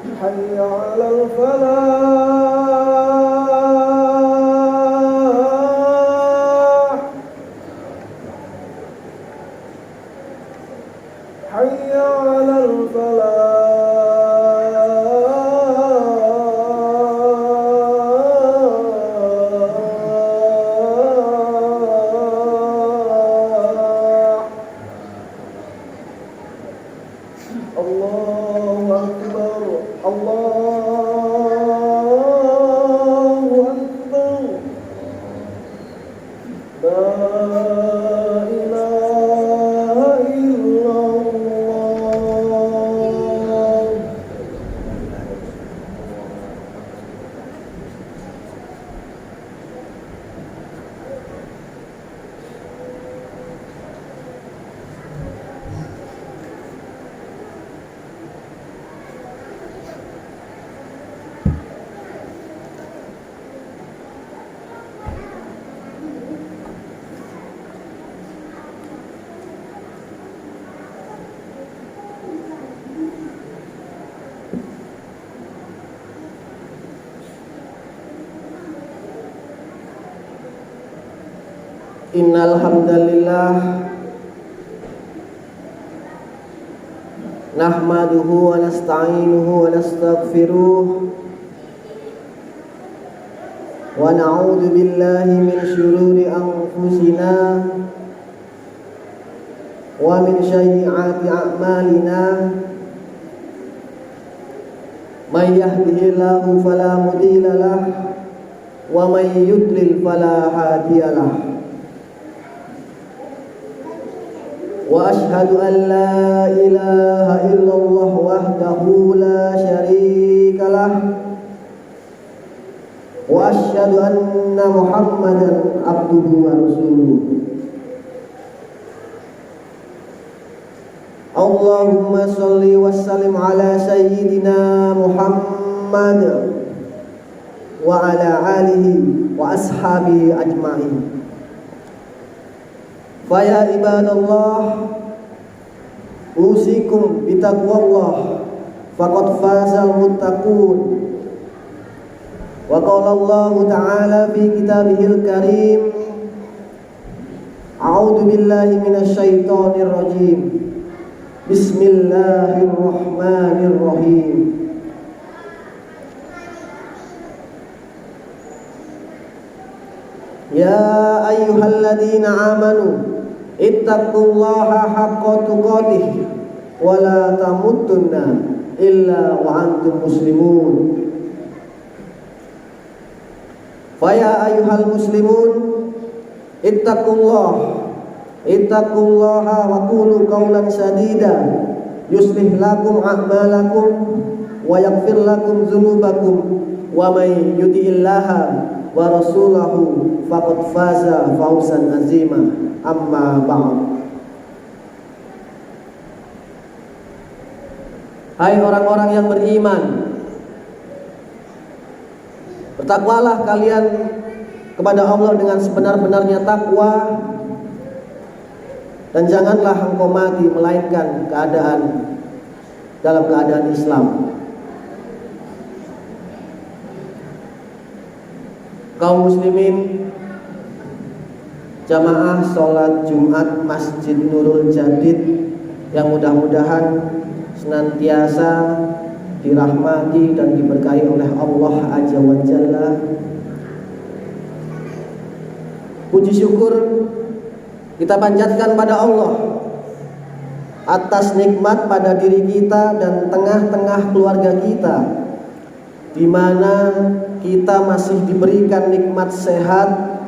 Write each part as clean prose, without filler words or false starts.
حي على الفلاح حي على الفلاح الله أكبر الله أكبر لا إله إلا الله. Innal hamdalillah nahmaduhu wa nasta'inuhu wa nastaghfiruh wa na'udzu billahi min syururi anfusina wa min sayyiati a'malina may yahdihillahu fala mudilla lahu wa may yudlil fala hadiyalah. Wa ashhadu an la ilaha illallah wahdahu la syarika lah wa ashhadu anna Muhammadan abduhu wa rasuluh. Allahumma shalli wa sallim ala sayyidina Muhammad wa ala alihi wa ashabihi ajma'in. Faya ibadallah usikum bitaqwallah faqad fazal muttaqun. Wa qala Allah ta'ala fi kitabihil karim a'udzu billahi minasy syaithanir rajim. Bismillahirrahmanirrahim. Ya ayyuhalladzina amanu ittaqullaha haqqa tuqatih wa la tamutunna illa wa antum muslimun. Fa ya ayyuhal muslimun ittaqullaha wa qulu qawlan sadida yuslih lakum a'malakum wa yaghfir lakum dzunubakum wa may yuti'illaha wa rasulahu faqad faza fawzan azima. Amma ba'd. Hai orang-orang yang beriman, bertakwalah kalian kepada Allah dengan sebenar-benarnya takwa, dan janganlah engkau mati melainkan dalam keadaan Islam. Kaum muslimin, jamaah sholat Jumat Masjid Nurul Jadid yang mudah-mudahan senantiasa dirahmati dan diberkahi oleh Allah Azza wa Jalla. Puji syukur kita panjatkan pada Allah atas nikmat pada diri kita dan tengah-tengah keluarga kita, di mana kita masih diberikan nikmat sehat.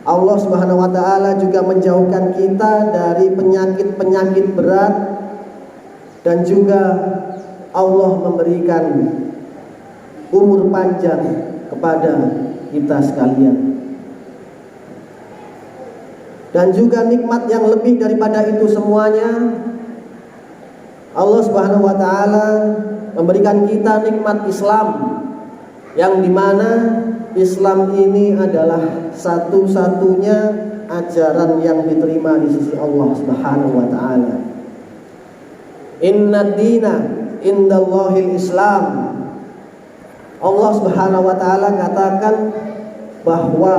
Allah Subhanahu wa taala juga menjauhkan kita dari penyakit-penyakit berat, dan juga Allah memberikan umur panjang kepada kita sekalian. Dan juga nikmat yang lebih daripada itu semuanya, Allah Subhanahu wa taala memberikan kita nikmat Islam, yang dimana Islam ini adalah satu-satunya ajaran yang diterima di sisi Allah Subhanahu wa taala. Inna dina indallahil Islam. Allah Subhanahu wa taala katakan bahwa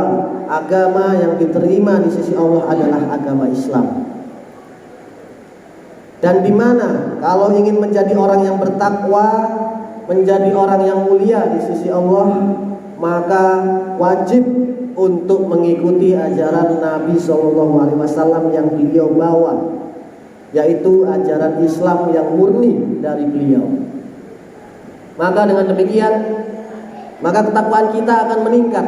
agama yang diterima di sisi Allah adalah agama Islam. Dan di mana kalau ingin menjadi orang yang bertakwa, menjadi orang yang mulia di sisi Allah, maka wajib untuk mengikuti ajaran Nabi SAW yang beliau bawa, yaitu ajaran Islam yang murni dari beliau. Maka dengan demikian, maka ketakwaan kita akan meningkat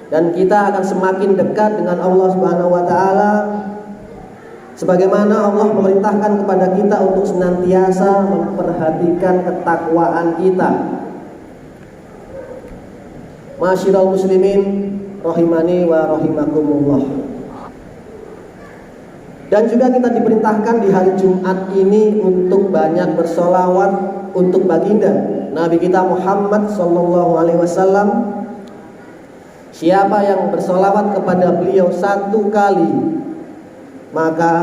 dan kita akan semakin dekat dengan Allah Subhanahu wa taala, sebagaimana Allah memerintahkan kepada kita untuk senantiasa memperhatikan ketakwaan kita. Masyiral muslimin rahimani wa rahimakumullah. Dan juga kita diperintahkan di hari Jumat ini untuk banyak bersolawat untuk baginda Nabi kita Muhammad SAW. Siapa yang bersolawat kepada beliau 1 kali, maka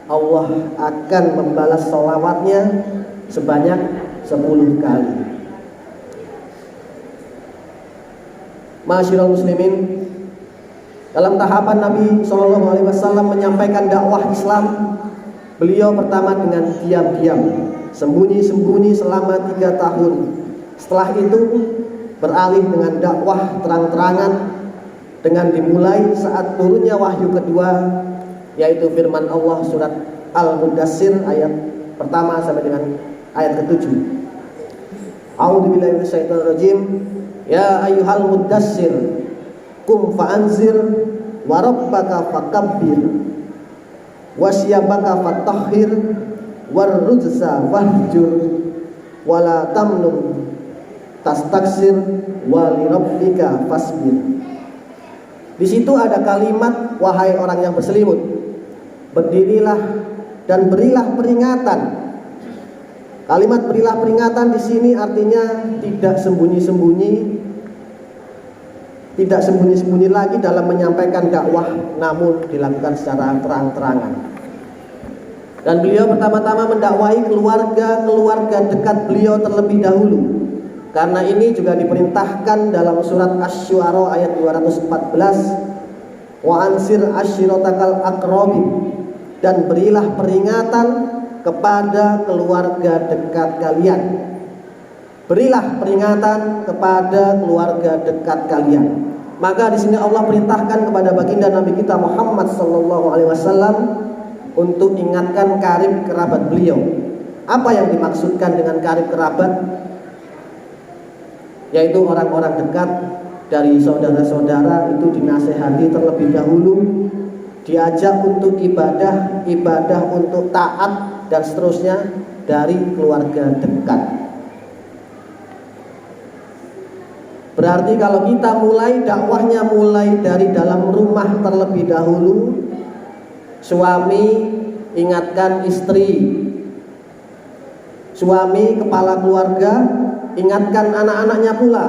Allah akan membalas sholawatnya sebanyak 10 kali. Masyiral muslimin, dalam tahapan Nabi SAW menyampaikan dakwah Islam, beliau pertama dengan diam-diam, sembunyi-sembunyi selama 3 tahun. Setelah itu beralih dengan dakwah terang-terangan, dengan dimulai saat turunnya wahyu kedua, yaitu firman Allah surat Al-Mudassir ayat pertama sampai dengan ayat ke-7. A'udzubillahi minasyaitonirrajim. Ya ayyuhal mudassir qum fa'anzir wa rabbaka fakabbir wasyabaka fatahhir warrujza fahjur wala tamnun tastaksir wa li rabbika fasbir. Di situ ada kalimat, wahai orang yang berselimut, berdirilah dan berilah peringatan. Kalimat berilah peringatan di sini artinya tidak sembunyi-sembunyi lagi dalam menyampaikan dakwah, namun dilakukan secara terang-terangan. Dan beliau pertama-tama mendakwahi keluarga dekat beliau terlebih dahulu. Karena ini juga diperintahkan dalam surat Asy-Syu'ara ayat 214, wa ansir ashiratakal aqrabin, dan berilah peringatan kepada keluarga dekat kalian. Berilah peringatan kepada keluarga dekat kalian. Maka di sini Allah perintahkan kepada baginda Nabi kita Muhammad SAW untuk ingatkan karib kerabat beliau. Apa yang dimaksudkan dengan karib kerabat? Yaitu orang-orang dekat dari saudara-saudara itu dinasehati terlebih dahulu, diajak untuk ibadah untuk taat dan seterusnya dari keluarga dekat. Berarti kalau kita mulai dakwahnya mulai dari dalam rumah terlebih dahulu, suami ingatkan istri, suami kepala keluarga ingatkan anak-anaknya pula.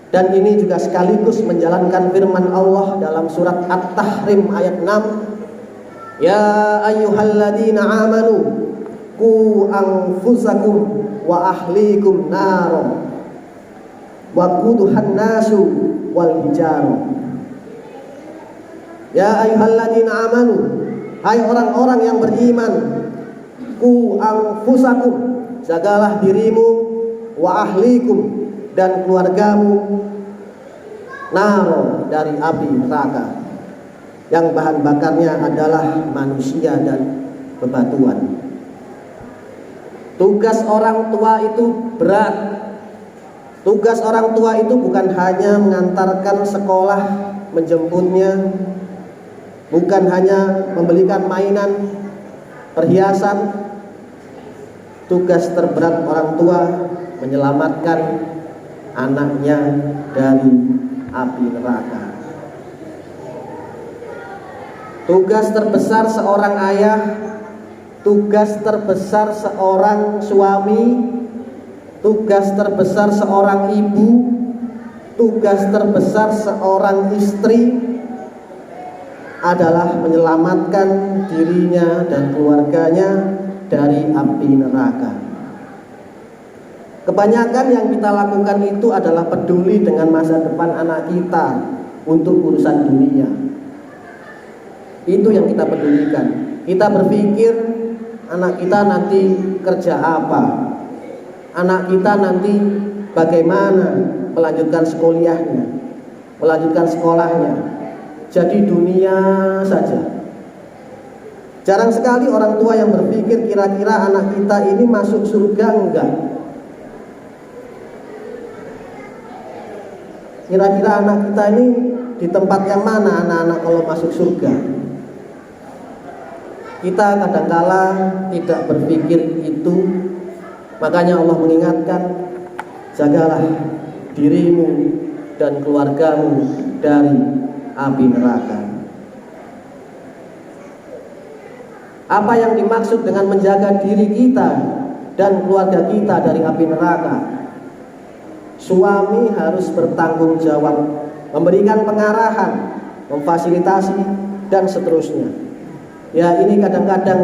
Dan ini juga sekaligus menjalankan firman Allah dalam surat At-Tahrim ayat 6. Ya ayyuhalladzina amanu qu anfusakum wa ahlikum naro wa quduhan nasu wal hijarah. Ya ayyuhalladzina amanu, hai orang-orang yang beriman, qu anfusakum, jagalah dirimu, wa ahlikum, dan keluargamu, naro, dari api neraka yang bahan bakarnya adalah manusia dan bebatuan. Tugas orang tua itu berat. Tugas orang tua itu bukan hanya mengantarkan sekolah, menjemputnya, bukan hanya membelikan mainan, perhiasan. Tugas terberat orang tua menyelamatkan anaknya dari api neraka. Tugas terbesar seorang ayah, tugas terbesar seorang suami, tugas terbesar seorang ibu, tugas terbesar seorang istri adalah menyelamatkan dirinya dan keluarganya dari api neraka. Kebanyakan yang kita lakukan itu adalah peduli dengan masa depan anak kita untuk urusan dunia. Itu yang kita pedulikan. Kita berpikir anak kita nanti kerja apa, anak kita nanti bagaimana melanjutkan sekolahnya. Jadi dunia saja. Jarang sekali orang tua yang berpikir kira-kira anak kita ini masuk surga enggak. Kira-kira anak kita ini di tempat yang mana anak-anak kalau masuk surga. Kita kadangkala tidak berpikir itu. Makanya Allah mengingatkan, jagalah dirimu dan keluargamu dari api neraka. Apa yang dimaksud dengan menjaga diri kita dan keluarga kita dari api neraka? Suami harus bertanggung jawab, memberikan pengarahan, memfasilitasi, dan seterusnya. Ya, ini kadang-kadang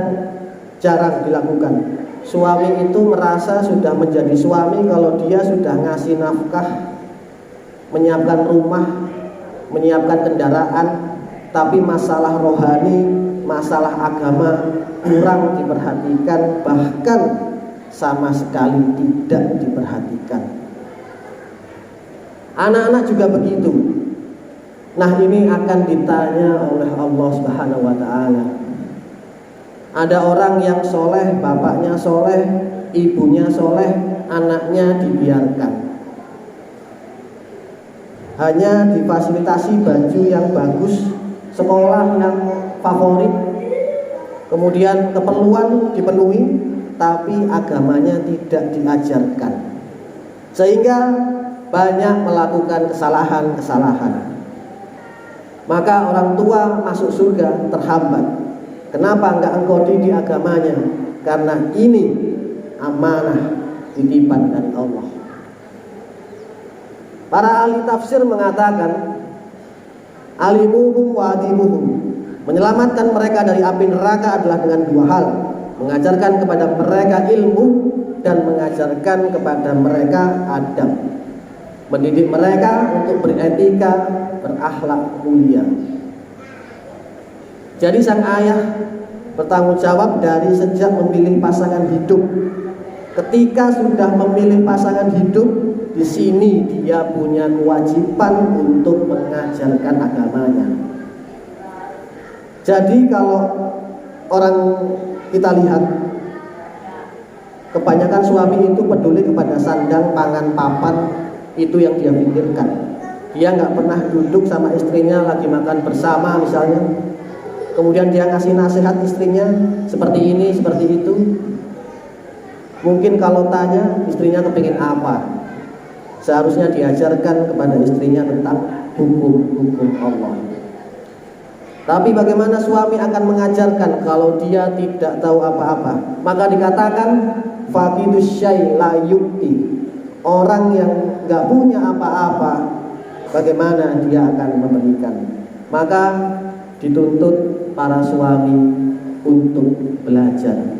jarang dilakukan. Suami itu merasa sudah menjadi suami kalau dia sudah ngasih nafkah, menyiapkan rumah, menyiapkan kendaraan, tapi masalah rohani, masalah agama kurang diperhatikan, bahkan sama sekali tidak diperhatikan. Anak-anak juga begitu. Nah, ini akan ditanya oleh Allah Subhanahu wa ta'ala. Ada orang yang soleh, bapaknya soleh, ibunya soleh, anaknya dibiarkan. Hanya difasilitasi baju yang bagus, sekolah yang favorit, kemudian keperluan dipenuhi, tapi agamanya tidak diajarkan. Sehingga banyak melakukan kesalahan-kesalahan. Maka orang tua masuk surga terhambat. Kenapa enggak engkau didik agamanya? Karena ini amanah titipan dari Allah. Para ahli tafsir mengatakan, alimuhum wa adimuhum, menyelamatkan mereka dari api neraka adalah dengan dua hal: mengajarkan kepada mereka ilmu dan mengajarkan kepada mereka adab, mendidik mereka untuk beretika, berakhlak mulia. Jadi sang ayah bertanggung jawab dari sejak memilih pasangan hidup. Ketika sudah memilih pasangan hidup, di sini dia punya kewajiban untuk mengajarkan agamanya. Jadi kalau orang kita lihat, kebanyakan suami itu peduli kepada sandang, pangan, papan, itu yang dia pikirkan. Dia nggak pernah duduk sama istrinya lagi makan bersama misalnya, kemudian dia ngasih nasihat istrinya seperti ini, seperti itu. Mungkin kalau tanya istrinya kepingin apa, seharusnya diajarkan kepada istrinya tentang hukum-hukum Allah. Tapi bagaimana suami akan mengajarkan kalau dia tidak tahu apa-apa? Maka dikatakan faqidus syai' la yukti. Orang yang nggak punya apa-apa, bagaimana dia akan memberikan? Maka dituntut para suami untuk belajar.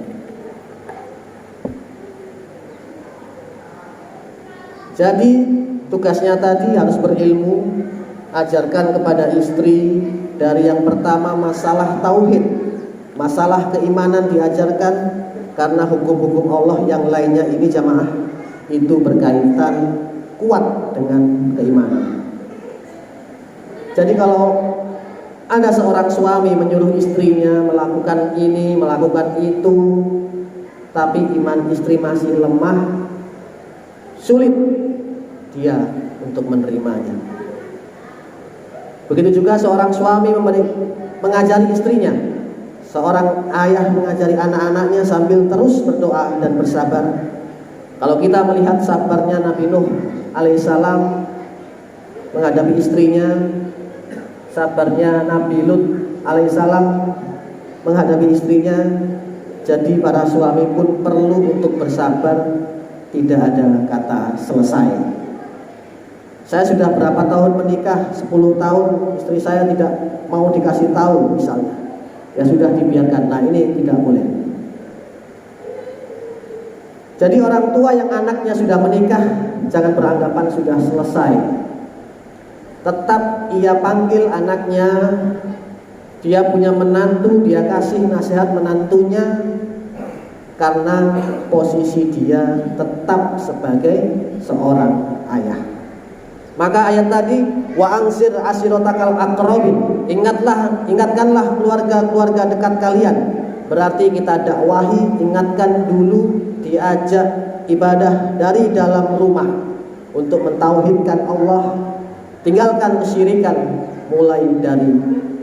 Jadi tugasnya tadi harus berilmu, ajarkan kepada istri. Dari yang pertama masalah tauhid, masalah keimanan diajarkan, karena hukum-hukum Allah yang lainnya ini jamaah itu berkaitan kuat dengan keimanan. Jadi kalau ada seorang suami menyuruh istrinya melakukan ini, melakukan itu, tapi iman istri masih lemah, sulit dia untuk menerimanya. Begitu juga seorang suami mengajari istrinya, seorang ayah mengajari anak-anaknya sambil terus berdoa dan bersabar. Kalau kita melihat sabarnya Nabi Nuh alaihissalam menghadapi istrinya, sabarnya Nabi Lut alaihissalam menghadapi istrinya, jadi para suami pun perlu untuk bersabar. Tidak ada kata selesai. Saya sudah berapa tahun menikah, 10 tahun, istri saya tidak mau dikasih tahu misalnya, ya sudah dibiarkan. Nah, ini tidak boleh. Jadi orang tua yang anaknya sudah menikah jangan beranggapan sudah selesai. Tetap ia panggil anaknya, dia punya menantu, dia kasih nasihat menantunya, karena posisi dia tetap sebagai seorang ayah. Maka ayat tadi, wa ansir ashirotakal aqrabin, ingatkanlah keluarga-keluarga dekat kalian. Berarti kita dakwahi, ingatkan dulu, diajak ibadah dari dalam rumah untuk mentauhidkan Allah, tinggalkan kesyirikan mulai dari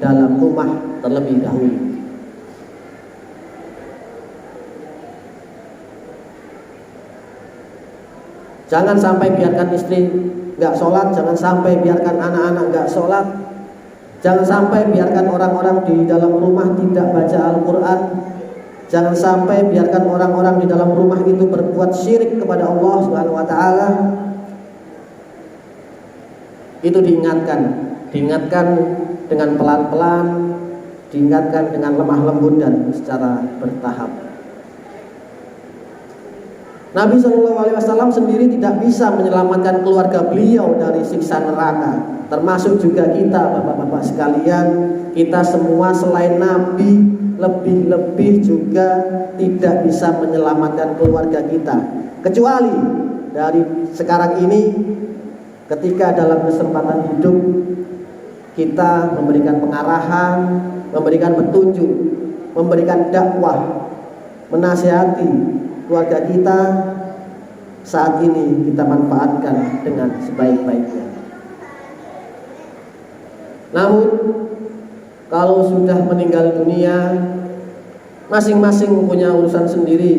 dalam rumah terlebih dahulu. Jangan sampai biarkan istri nggak sholat, jangan sampai biarkan anak-anak nggak sholat, jangan sampai biarkan orang-orang di dalam rumah tidak baca Al-Quran, jangan sampai biarkan orang-orang di dalam rumah itu berbuat syirik kepada Allah Subhanahu wa Ta'ala. Itu diingatkan dengan pelan-pelan, diingatkan dengan lemah lembut dan secara bertahap. Nabi SAW sendiri tidak bisa menyelamatkan keluarga beliau dari siksa neraka. Termasuk juga kita, bapak-bapak sekalian, kita semua selain Nabi lebih-lebih juga tidak bisa menyelamatkan keluarga kita. Kecuali dari sekarang ini, ketika dalam kesempatan hidup kita memberikan pengarahan, memberikan petunjuk, memberikan dakwah, menasihati keluarga kita, saat ini kita manfaatkan dengan sebaik-baiknya. Namun kalau sudah meninggal dunia, masing-masing punya urusan sendiri.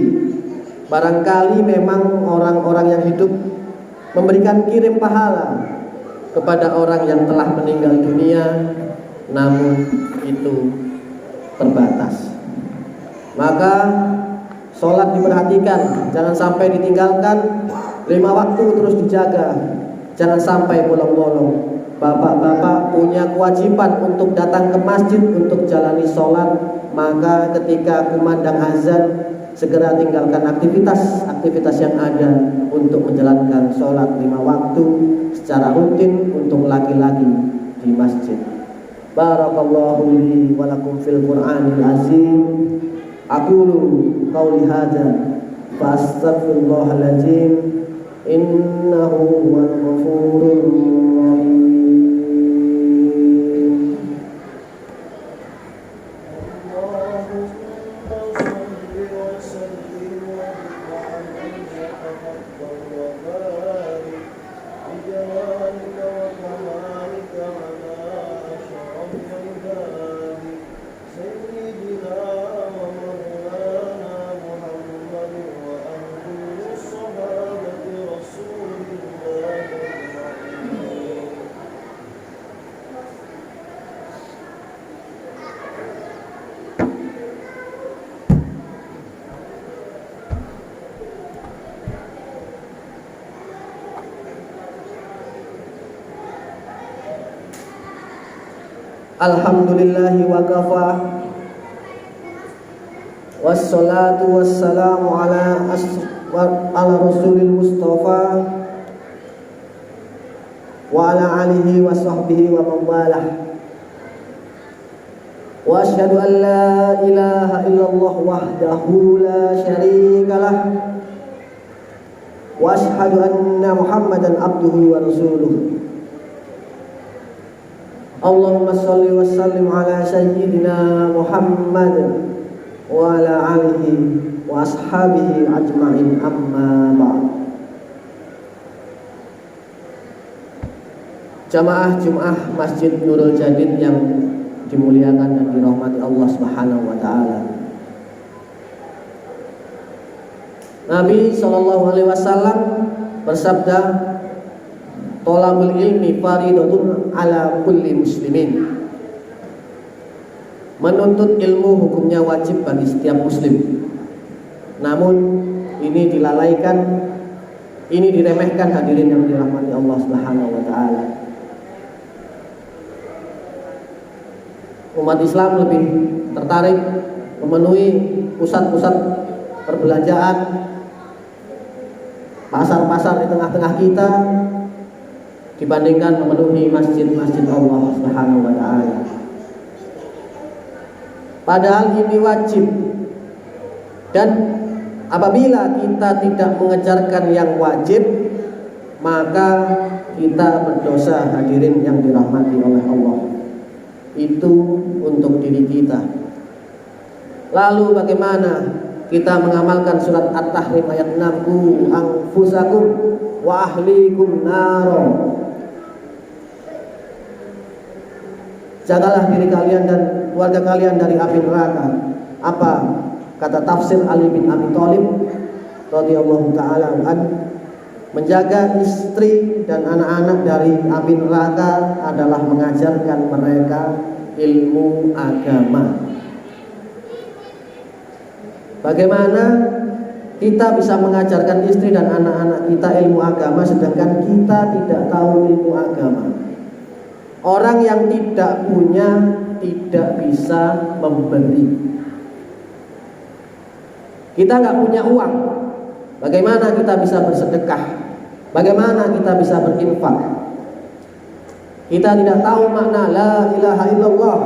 Barangkali memang orang-orang yang hidup memberikan kirim pahala kepada orang yang telah meninggal dunia, namun itu terbatas. Maka sholat diperhatikan, jangan sampai ditinggalkan. 5 waktu terus dijaga, jangan sampai bolong-bolong. Bapak-bapak punya kewajiban untuk datang ke masjid untuk jalani sholat. Maka ketika kumandang azan, segera tinggalkan aktivitas yang ada untuk menjalankan sholat 5 waktu secara rutin untuk laki-laki di masjid. Barakallahu li wa lakum fil Qur'anil azim. Aqulu qawli hadza fa astaghfirullahal azim, innahu huwal ghafurur rahim. Alhamdulillahi wa kafa, wassalatu wassalamu ala rasulil mustafa wa ala alihi wa sahbihi wa mawalah. Wa asyhadu an la ilaha illallah wahdahu la syarikalah, wa asyhadu anna Muhammadan abduhu wa rasuluh. Allahumma sholli wa sallim ala sayyidina Muhammad wa ala alihi wa ashabihi ajma'in, amma ba'd. Jamaah Jum'ah Masjid Nurul Jadid yang dimuliakan dan dirahmati Allah Subhanahu wa taala. Nabi SAW bersabda, thalabul ilmi faridatun ala kulli muslimin. Menuntut ilmu hukumnya wajib bagi setiap muslim. Namun ini dilalaikan, ini diremehkan, hadirin yang dirahmati Allah Subhanahu wa taala. Umat Islam lebih tertarik memenuhi pusat-pusat perbelanjaan, pasar-pasar di tengah-tengah kita dibandingkan memenuhi masjid-masjid Allah Subhanahu wa taala. Padahal ini wajib, dan apabila kita tidak mengejarkan yang wajib, maka kita berdosa, hadirin yang dirahmati oleh Allah. Itu untuk diri kita. Lalu bagaimana kita mengamalkan surat At-Tahrim ayat 6, Qu anfusakum wa ahlikum naro. Jagalah diri kalian dan keluarga kalian dari api neraka. Apa kata tafsir Ali bin Abi Thalib radhiyallahu taala an? Menjaga istri dan anak-anak dari api neraka adalah mengajarkan mereka ilmu agama. Bagaimana kita bisa mengajarkan istri dan anak-anak kita ilmu agama sedangkan kita tidak tahu ilmu agama? Orang yang tidak punya tidak bisa memberi. Kita nggak punya uang, bagaimana kita bisa bersedekah? Bagaimana kita bisa berinfak? Kita tidak tahu makna la ilaha illallah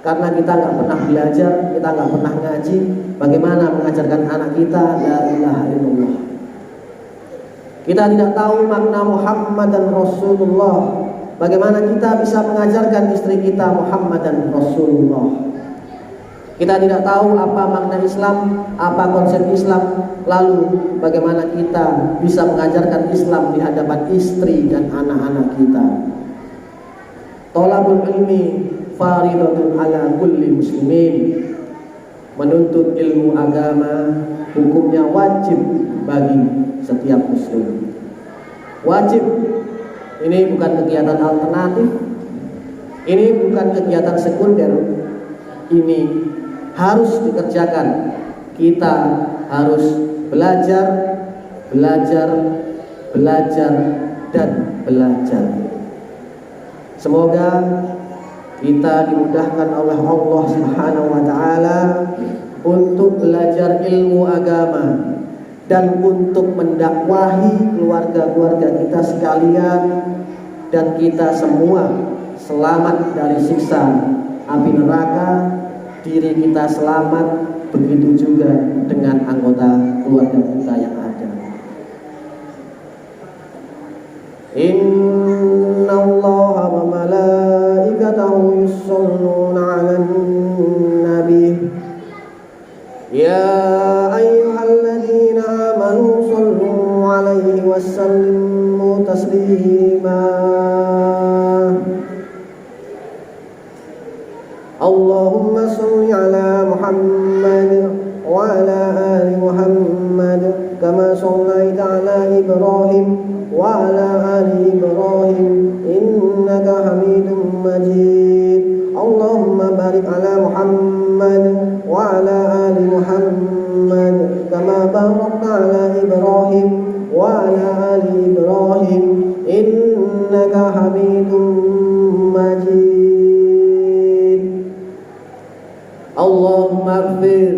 karena kita nggak pernah belajar, kita nggak pernah ngaji. Bagaimana mengajarkan anak kita la ilaha illallah? Kita tidak tahu makna Muhammad dan Rasulullah. Bagaimana kita bisa mengajarkan istri kita Muhammad dan Rasulullah? Kita tidak tahu apa makna Islam, apa konsep Islam. Lalu bagaimana kita bisa mengajarkan Islam di hadapan istri dan anak-anak kita? Thalabul ilmi faridatun ala kulli muslimin. Menuntut ilmu agama hukumnya wajib bagi setiap muslim. Wajib. Ini bukan kegiatan alternatif. Ini bukan kegiatan sekunder. Ini harus dikerjakan. Kita harus belajar, dan belajar. Semoga kita dimudahkan oleh Allah Subhanahu wa taala untuk belajar ilmu agama dan untuk mendakwahi keluarga-keluarga kita sekalian, dan kita semua selamat dari siksa api neraka, diri kita selamat, begitu juga dengan anggota keluarga kita yang ada. Inna Allaha wa malaikatahu yusholluna 'alan nabi ya ayyuhalladzina amanu shallu 'alaihi wa sallimu taslima. Allahumma shalli 'ala Muhammad wa 'ala ali Muhammad kama shallaita 'ala Ibrahim wa 'ala ali Ibrahim innaka Hamidum Majid. Allahumma barik 'ala Muhammad wa 'ala ali Muhammad kama barakta 'ala Ibrahim wa 'ala ali Ibrahim innaka Hamidum Majid. Allahumma ighfir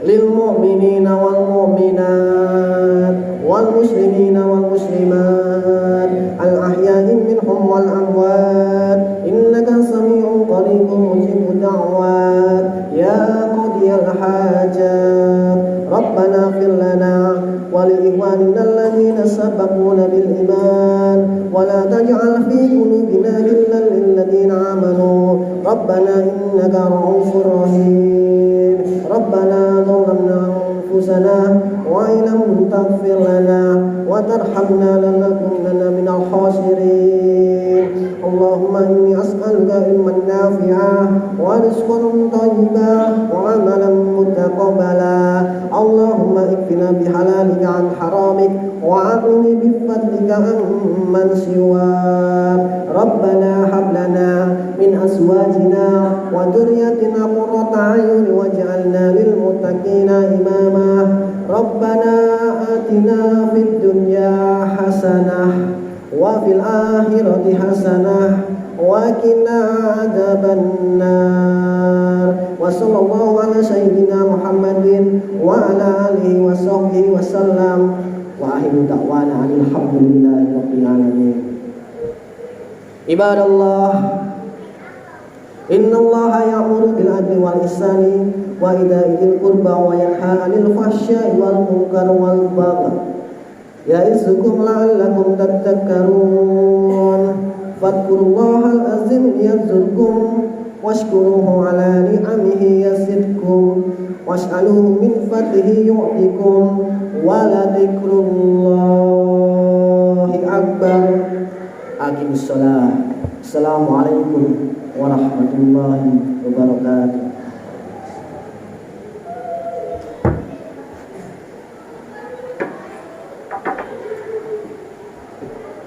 lil mu'minina wal mu'minat wal muslimina wal muslimat al ahya'i minhum wal amwat innaka sami'un qaribun mujibud da'wat ya qadiyal hajat. Rabbana ighfir lana wa li ikhwanina alladhina sabaquna bil iman wa la taj'al fi qulubina ghillan lil ladzina amanu Rabbana innaka ra'ufur rahim. Rabbana zalamna anfusana wa illam taghfir lana wa tarhamna lanakunanna minal khasirin. Allahumma inni as'aluka ilman nafi'ah wa rizqan thayyiban wa amalan mutaqabbala. Allahumma ikfina bihalalika an haramik wa aqini bifadlika amman siwak. Rabbana hab lana min azwajina wa dhurriyyatina qurrata a'yun waj'alna lil muttaqina imama. Rabbana atina fid dunya hasanah wa fil akhirati hasanah wa qina adzabannar. Wa sallallahu ala sayyidina Muhammadin wa ala alihi wa sahbihi wasallam. Wa akhiru da'wana alhamdulillahi rabbil alamin. Ibadallah, innallaha ya'muru bil adli wal ihsani wa ita'i dzil qurba wa yanha 'anil fahsya'i wal munkar wal baghi ya'izukum la'allakum tadhakkarun. Fadhkurullahal azim yadhkurkum washkuruhu 'ala ni'amihi yazidkum was'aluhu min fadlihi yu'tikum wa la dzikrullahi akbar. Aqimus shalah. Assalamualaikum warahmatullahi wabarakatuh.